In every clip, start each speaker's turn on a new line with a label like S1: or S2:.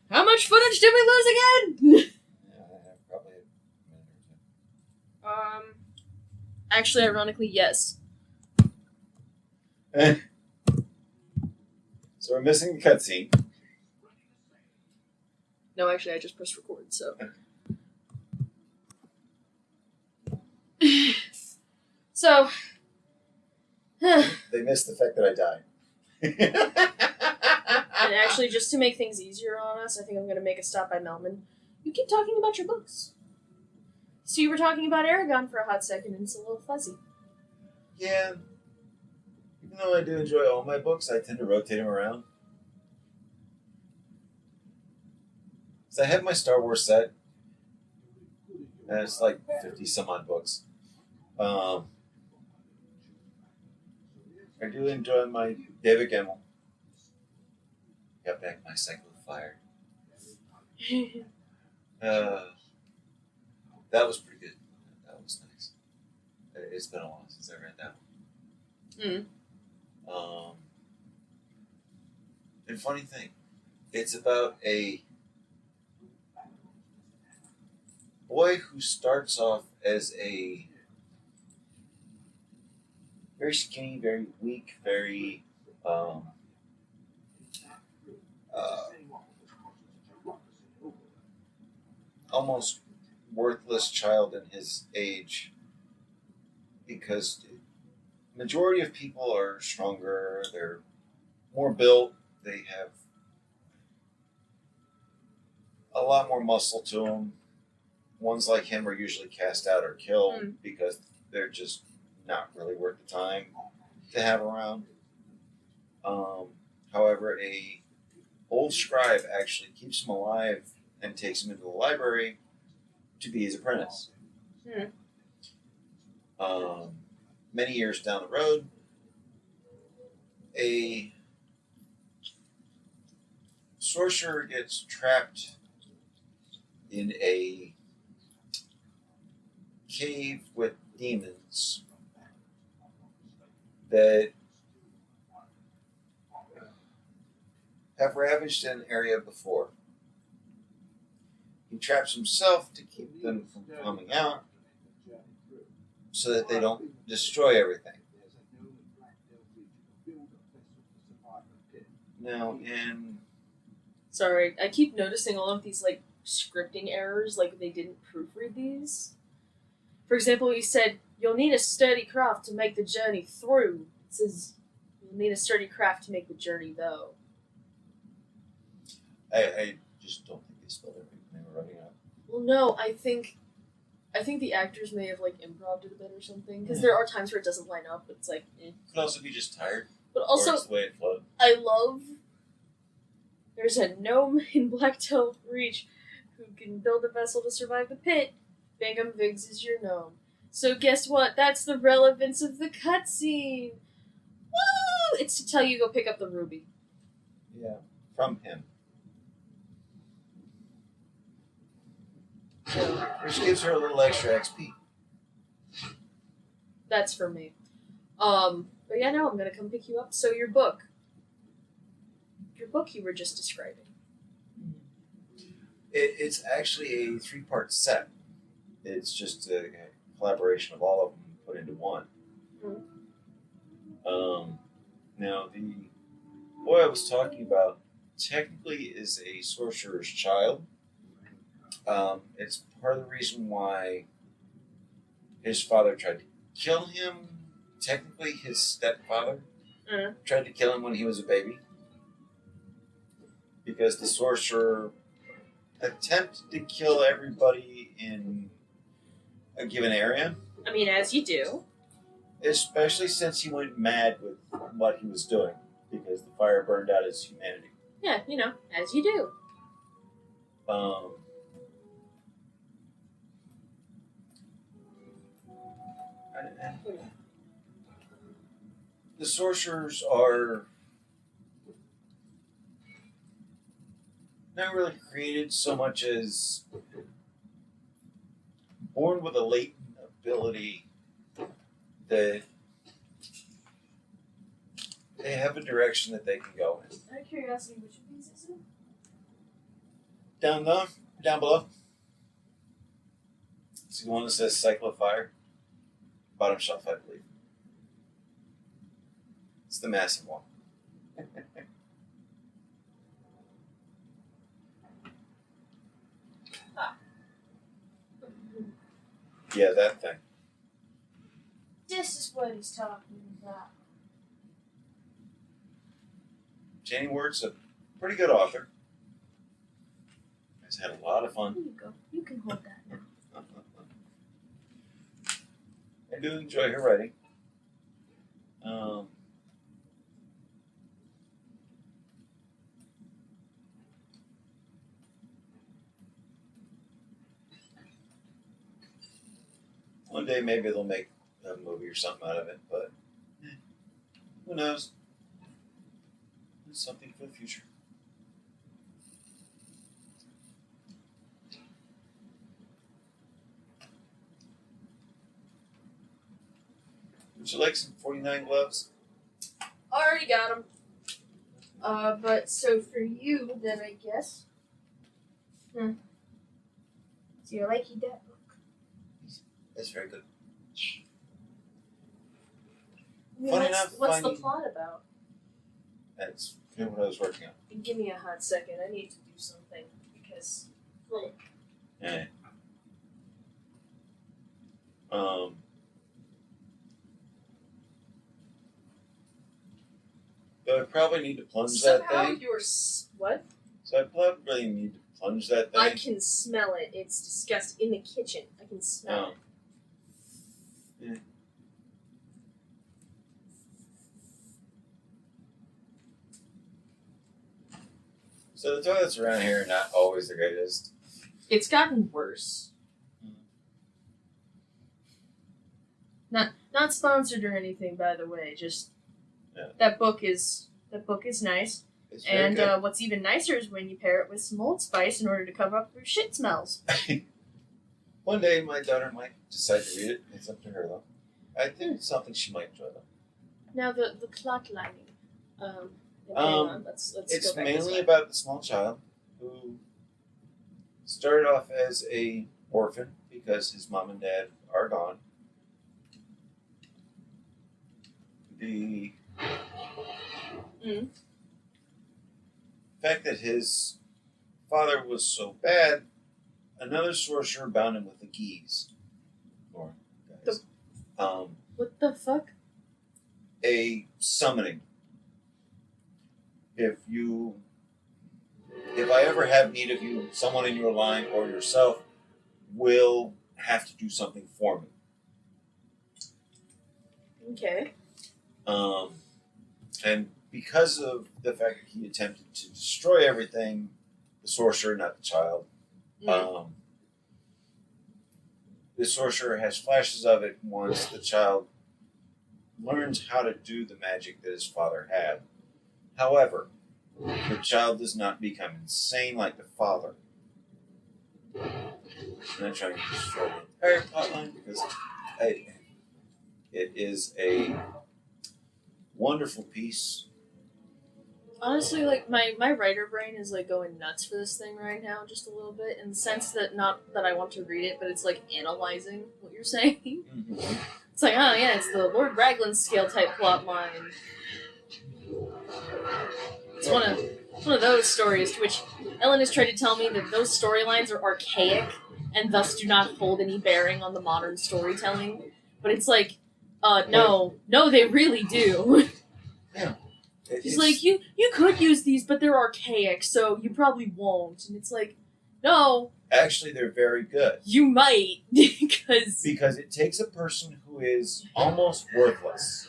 S1: How much footage did we lose again?
S2: Probably a minute
S1: Actually, ironically, yes.
S2: or two. So we're missing the cutscene.
S1: No, actually, I just pressed record, so. So.
S2: They missed the fact that I died.
S1: And actually, just to make things easier on us, I think I'm going to make a stop by Melman. You keep talking about your books. So you were talking about Aragon for a hot second, and it's a little fuzzy.
S2: Yeah. Even though I do enjoy all my books, I tend to rotate them around. So I have my Star Wars set, and it's like 50 some odd books. I do enjoy my David Gemmell. Got back my Cycle of Fire. That was pretty good. That was nice. It's been a while since I read that one. And funny thing, it's about a boy who starts off as a very skinny, very weak, very almost worthless child in his age, because majority of people are stronger, they're more built, they have a lot more muscle to them. Ones like him are usually cast out or killed because they're just not really worth the time to have around. However, a old scribe actually keeps him alive and takes him into the library to be his apprentice. Many years down the road, a sorcerer gets trapped in a cave with demons that have ravaged an area before. He traps himself to keep them from coming out so that they don't destroy everything. Now,
S1: Sorry, I keep noticing all of these, like, scripting errors, like they didn't proofread these. For example, he said, "You'll need a sturdy craft to make the journey through." It says, "You'll need a sturdy craft to make the journey, though."
S2: I just don't think they spelled everything they were writing out.
S1: Well, no, I think the actors may have, like, improv'd it a bit or something, because there are times where it doesn't line up, but it's like, eh.
S2: Could also be just tired.
S1: But also,
S2: or it's the way it flowed.
S1: I love... There's a gnome in Blacktail Reach who can build a vessel to survive the pit. Bingham Viggs is your gnome. So guess what? That's the relevance of the cutscene. Woo! It's to tell you go pick up the ruby.
S2: Yeah, from him. Which gives her a little extra XP.
S1: That's for me. But yeah, no, I'm gonna come pick you up. So your book you were just describing.
S2: It's actually a 3-part set. It's just a collaboration of all of them put into one. Now, the boy I was talking about technically is a sorcerer's child. It's part of the reason why his father tried to kill him. Technically, his stepfather tried to kill him when he was a baby. Because the sorcerer attempted to kill everybody in a given area.
S1: I mean, as you do.
S2: Especially since he went mad with what he was doing. Because the fire burned out his humanity.
S1: Yeah, as you do.
S2: The sorcerers are not really created so much as born with a latent ability that They have a direction that they can go in.
S1: Out of curiosity, which of these is it?
S2: Down below. It's the one that says Cycle of Fire. Bottom shelf, I believe. It's the massive one. Yeah, that thing.
S1: This is what he's talking about.
S2: Jenny Ward's a pretty good author. Has had a lot of fun.
S1: Here you go. You can hold that now.
S2: I do enjoy her writing. One day maybe they'll make a movie or something out of it, but who knows? It's something for the future. Would you like some 49 gloves?
S1: Already got them. But so for you, then I guess. So you're liking that book?
S2: That's very good.
S1: I mean,
S2: Funny
S1: what's
S2: enough,
S1: what's the
S2: finding-
S1: plot about?
S2: That's kind of what I was working on.
S1: Give me a hot second. I need to do something because.
S2: Yeah. So I probably need to plunge that
S1: Somehow
S2: thing.
S1: you're what?
S2: So I probably need to plunge that thing.
S1: I can smell it. It's disgusting. In the kitchen, I can smell it.
S2: Yeah. So the toilets around here are not always the greatest.
S1: It's gotten worse. Not sponsored or anything, by the way. Just that book is nice.
S2: It's very
S1: And
S2: good.
S1: what's even nicer is when you pair it with some Old Spice in order to cover up your shit smells.
S2: One day my daughter might decide to read it. It's up to her though. I think it's something she might enjoy though.
S1: Now the plot lining. Let's
S2: It's
S1: go back this
S2: mainly
S1: way.
S2: about the small child who started off as a orphan because his mom and dad are gone. The fact that his father was so bad, another sorcerer bound him with the keys. Or guys.
S1: What the fuck?
S2: A summoning. If I ever have need of you, someone in your line or yourself will have to do something for me.
S1: Okay.
S2: And because of the fact that he attempted to destroy everything, the sorcerer, not the child, the sorcerer has flashes of it once the child learns how to do the magic that his father had. However, the child does not become insane like the father. I'm not trying to destroy the entire plotline because it is a wonderful piece.
S1: Honestly, like my writer brain is like going nuts for this thing right now, just a little bit, in the sense that not that I want to read it, but it's like analyzing what you're saying.
S2: Mm-hmm.
S1: It's like, oh yeah, it's the Lord Raglan scale type plot line. It's one of those stories to which Ellen has tried to tell me that those storylines are archaic and thus do not hold any bearing on the modern storytelling. But it's like, no, they really do.
S2: Yeah.
S1: She's like, you could use these, but they're archaic, so you probably won't. And it's like, no.
S2: Actually, they're very good.
S1: You might, because
S2: it takes a person who is almost worthless,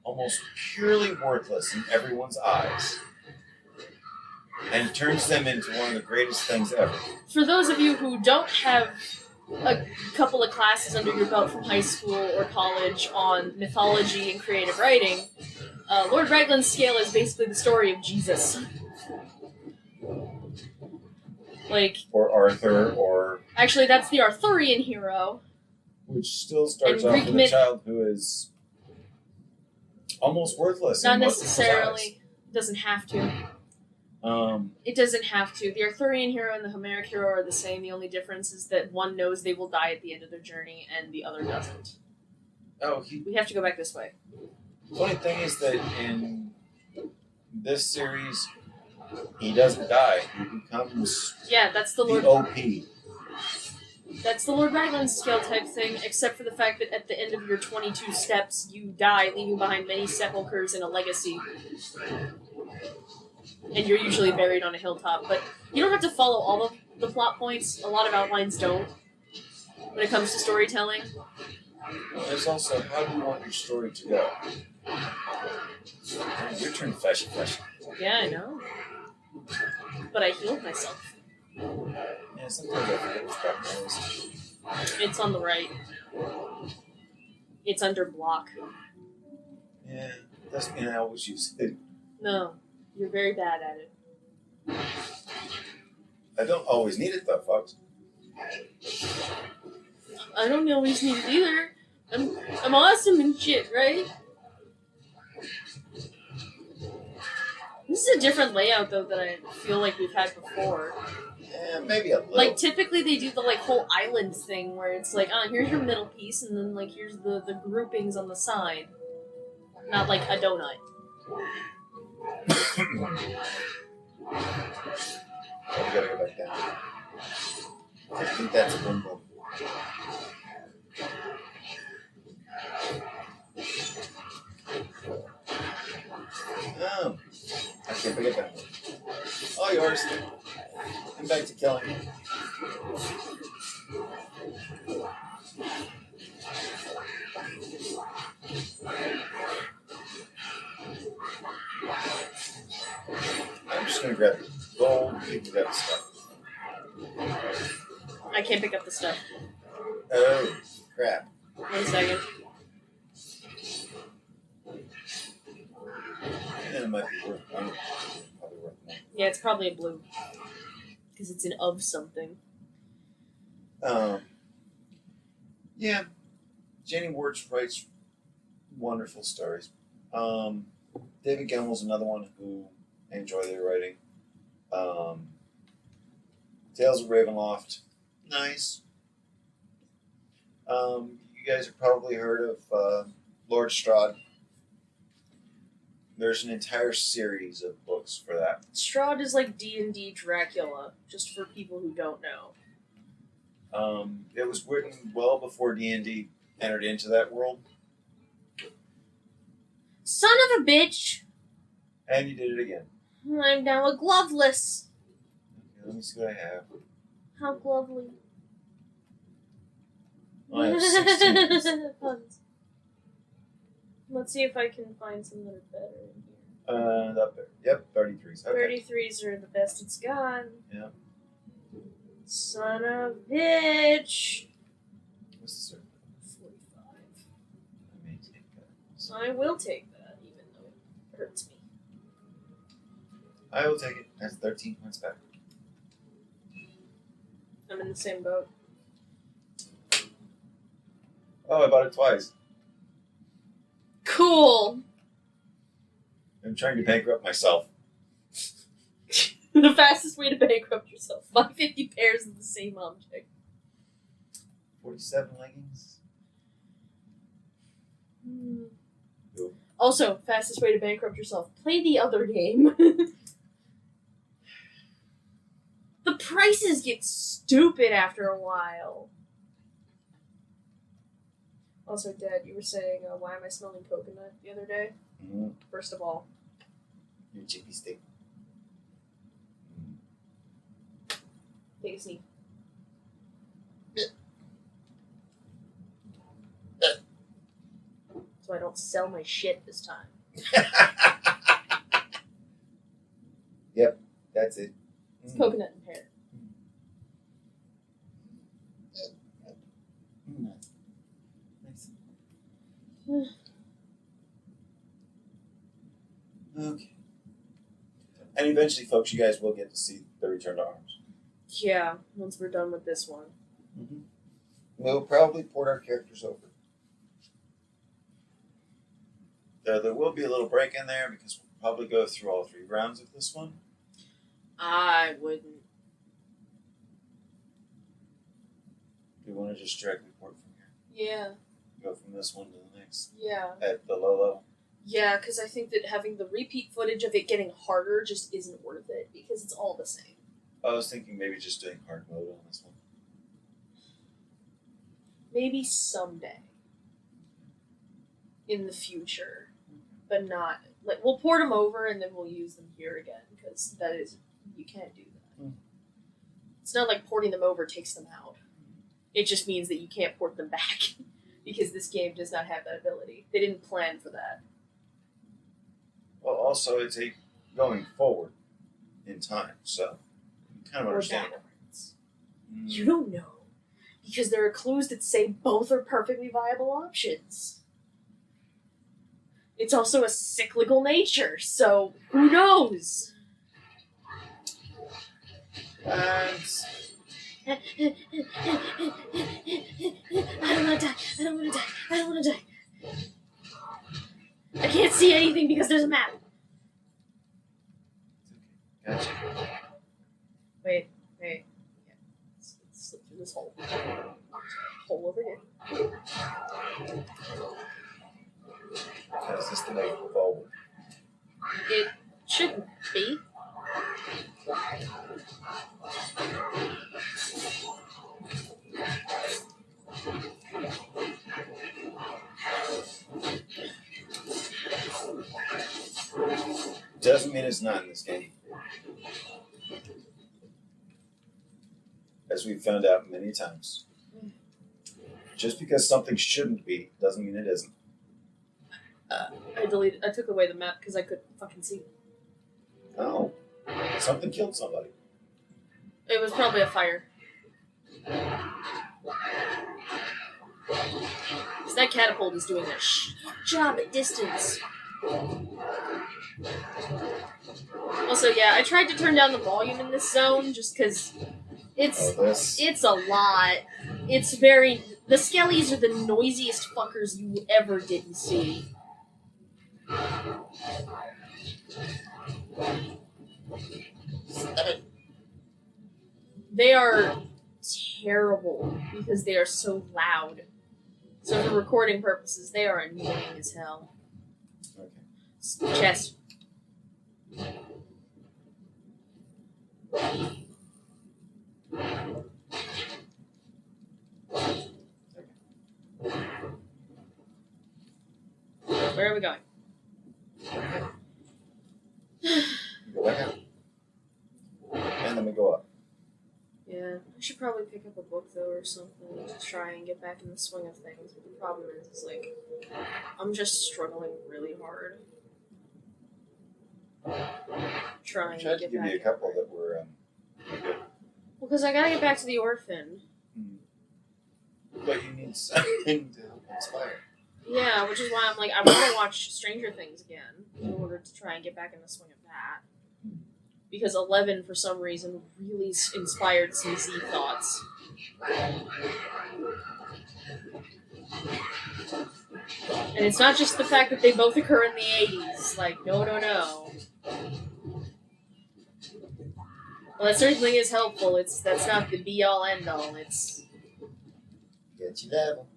S2: almost purely worthless in everyone's eyes, and turns them into one of the greatest things ever.
S1: For those of you who don't have a couple of classes under your belt from high school or college on mythology and creative writing, Lord Raglan's Scale is basically the story of Jesus.
S2: Or Arthur, or...
S1: Actually, that's the Arthurian hero.
S2: Which still starts
S1: And
S2: off
S1: Greek
S2: with a
S1: myth-
S2: child who is almost worthless.
S1: Not
S2: in most people's eyes.
S1: necessarily. Doesn't have to. It doesn't have to. The Arthurian hero and the Homeric hero are the same. The only difference is that one knows they will die at the end of their journey, and the other doesn't. We have to go back this way.
S2: Funny thing is that in this series, he doesn't die. He becomes
S1: That's the Lord.
S2: OP.
S1: That's the Lord Raglan scale type thing, except for the fact that at the end of your 22 steps, you die, leaving behind many sepulchres and a legacy. And you're usually buried on a hilltop. But you don't have to follow all of the plot points. A lot of outlines don't. When it comes to storytelling.
S2: There's also, how do you want your story to go? Your turn, fashion.
S1: Yeah, I know. But I healed myself.
S2: Yeah, sometimes I forget which button that is.
S1: It's on the right. It's under block.
S2: Yeah, doesn't mean I always use it.
S1: No, you're very bad at it.
S2: I don't always need it though, folks.
S1: I don't always need it either. I'm awesome and shit, right? This is a different layout though that I feel like we've had before.
S2: Yeah, maybe a little.
S1: Like typically they do the like whole island thing where it's like, here's your middle piece and then like here's the groupings on the side. Not like a donut.
S2: We gotta go back down. I think that's a bumble. Oh, I can't pick it back. All yours. I'm back to killing. I'm just gonna grab the gold. You can grab the stuff.
S1: I can't pick up the stuff.
S2: Oh, crap.
S1: 1 second.
S2: Yeah, it might be worth money. Probably worth money.
S1: Yeah, it's probably a blue. Because it's an of something.
S2: Yeah. Jenny Wirtz writes wonderful stories. David Gemmell's another one who I enjoy their writing. Tales of Ravenloft, nice. You guys have probably heard of Lord Strahd. There's an entire series of books for that.
S1: Strahd is like D&D Dracula, just for people who don't know.
S2: It was written well before D&D entered into that world.
S1: Son of a bitch!
S2: And you did it again.
S1: I'm now a gloveless.
S2: Okay, let me see what I have.
S1: How glovely.
S2: I have 16.
S1: Puns. Let's see if I can find some that are better in here.
S2: Up there. Yep, 33s. Okay.
S1: 33s are the best it's got.
S2: Yeah.
S1: Son of a bitch.
S2: What's the circle?
S1: 45.
S2: I may take that.
S1: So I will take that, even though it hurts me.
S2: I will take it. That's 13 points back.
S1: I'm in the same boat.
S2: Oh, I bought it twice.
S1: Cool.
S2: I'm trying to bankrupt myself.
S1: The fastest way to bankrupt yourself. Buy 50 pairs of the same object.
S2: 47 leggings. Cool.
S1: Also, fastest way to bankrupt yourself. Play the other game. The prices get stupid after a while. Also, Dad, you were saying, why am I smelling coconut the other day?
S2: Mm-hmm.
S1: First of all.
S2: Your chippy stick.
S1: Take a sneak. So I don't sell my shit this time.
S2: Yep, that's it.
S1: It's coconut and pear.
S2: Nice. Okay. And eventually, folks, you guys will get to see the Return to Arms.
S1: Yeah, once we're done with this one.
S2: Mm-hmm. We'll probably port our characters over. There will be a little break in there because we'll probably go through all 3 rounds of this one.
S1: I wouldn't.
S2: Do you want to just directly port from here?
S1: Yeah.
S2: Go from this one to the next
S1: Yeah.
S2: at the low level?
S1: Yeah, because I think that having the repeat footage of it getting harder just isn't worth it, because it's all the same.
S2: I was thinking maybe just doing hard mode on this one.
S1: Maybe someday. In the future. But not... Like, we'll port them over and then we'll use them here again, because that is... You can't do that.
S2: Mm.
S1: It's not like porting them over takes them out. It just means that you can't port them back, because this game does not have that ability. They didn't plan for that.
S2: Well, also, it's going forward in time, so you kind of understand.
S1: Backwards. You don't know. Because there are clues that say both are perfectly viable options. It's also a cyclical nature, so who knows? I don't want to die. I don't want to die. I don't want to die. I can't see anything because there's a map.
S2: Gotcha.
S1: Wait. Yeah. Let's slip through this hole. Hole over here.
S2: Is this the way forward?
S1: It shouldn't be.
S2: Doesn't mean it's not in this game. As we've found out many times. Just because something shouldn't be doesn't mean it isn't.
S1: I took away the map because I couldn't fucking see.
S2: Oh. Something killed somebody.
S1: It was probably a fire. Because that catapult is doing a shit job at distance. Also, yeah, I tried to turn down the volume in this zone just because it's a lot. It's very... The skellies are the noisiest fuckers you ever didn't see. They are terrible because they are so loud. So for recording purposes, they are annoying as hell.
S2: Okay.
S1: Chest. Where are we going?
S2: Go back out. And then we go up.
S1: Yeah, I should probably pick up a book though or something to try and get back in the swing of things. But the problem is like, I'm just struggling really hard. Trying
S2: I tried
S1: to get
S2: give
S1: back.
S2: you a couple that were good.
S1: Well, because I gotta get back to the orphan.
S2: But you need something to inspire.
S1: Yeah, which is why I'm like, I want to watch Stranger Things again in order to try and get back in the swing of that. Because 11, for some reason, really inspired some Z thoughts. And it's not just the fact that they both occur in the 80s. Like, no. Well, that certainly is helpful. That's not the be-all, end-all. It's...
S2: Get you level.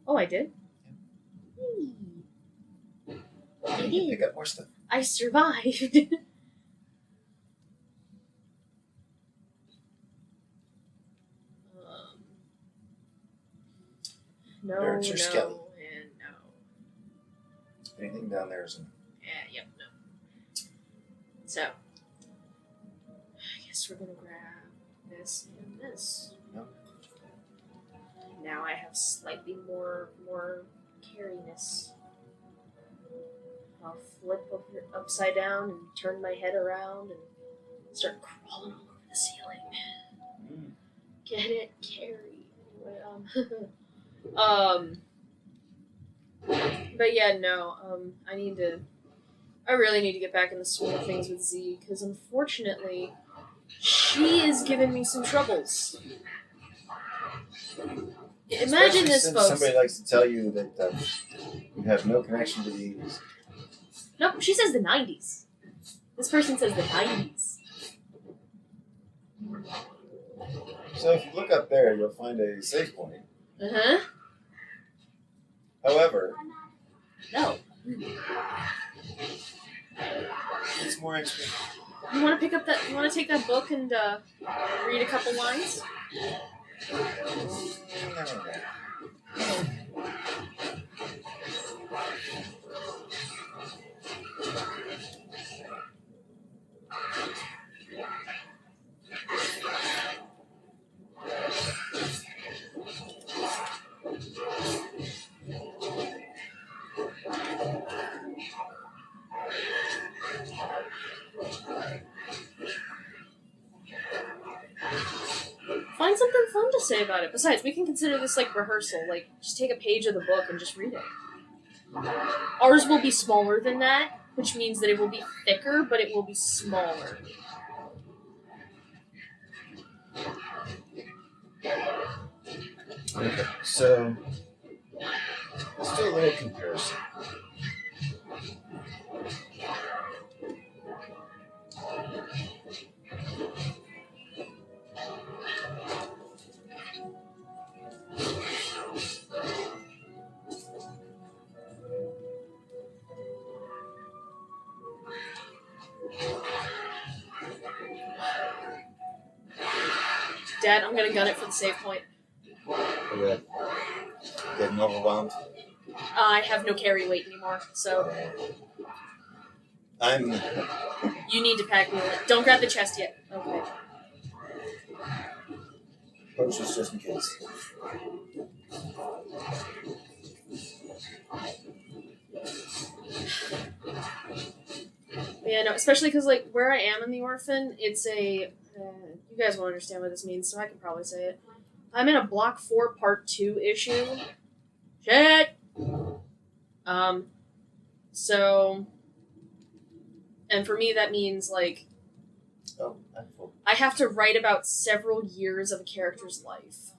S1: Oh, I did?
S2: You can pick up more stuff.
S1: I survived. No,
S2: There's your skelly.
S1: And no.
S2: Anything down there isn't.
S1: Yep, no. So, I guess we're gonna grab this and this.
S2: Yep.
S1: Now I have slightly more carriness. I'll flip upside down and turn my head around and start crawling all over the ceiling. Get it? Carry. Anyway, but yeah, no, I really need to get back in the swing of things with Z, because unfortunately, she is giving me some troubles. Imagine this,
S2: since
S1: folks.
S2: Somebody likes to tell you that you have no connection to the 80s.
S1: Nope, she says the 90s. This person says the 90s.
S2: So if you look up there, you'll find a save point.
S1: Uh-huh.
S2: However,
S1: No.
S2: it's more interesting.
S1: You want to pick up that? You want to take that book and read a couple lines? Find something fun to say about it. Besides, we can consider this like rehearsal. Like, just take a page of the book and just read it. Ours will be smaller than that, which means that it will be thicker, but it will be smaller.
S2: Okay, so let's do a little comparison.
S1: Dad, I'm gonna gun it for the save point.
S2: Okay. Getting overwhelmed.
S1: I have no carry weight anymore, so
S2: I'm
S1: you need to pack me. Don't grab the chest yet. Okay.
S2: potions just in case.
S1: Yeah, no, especially because, like, where I am in the orphan, it's a... you guys won't understand what this means, so I can probably say it. I'm in a Block 4 Part 2 issue. Shit! So... And for me, that means, like...
S2: Oh, I'm full.
S1: I have to write about several years of a character's life.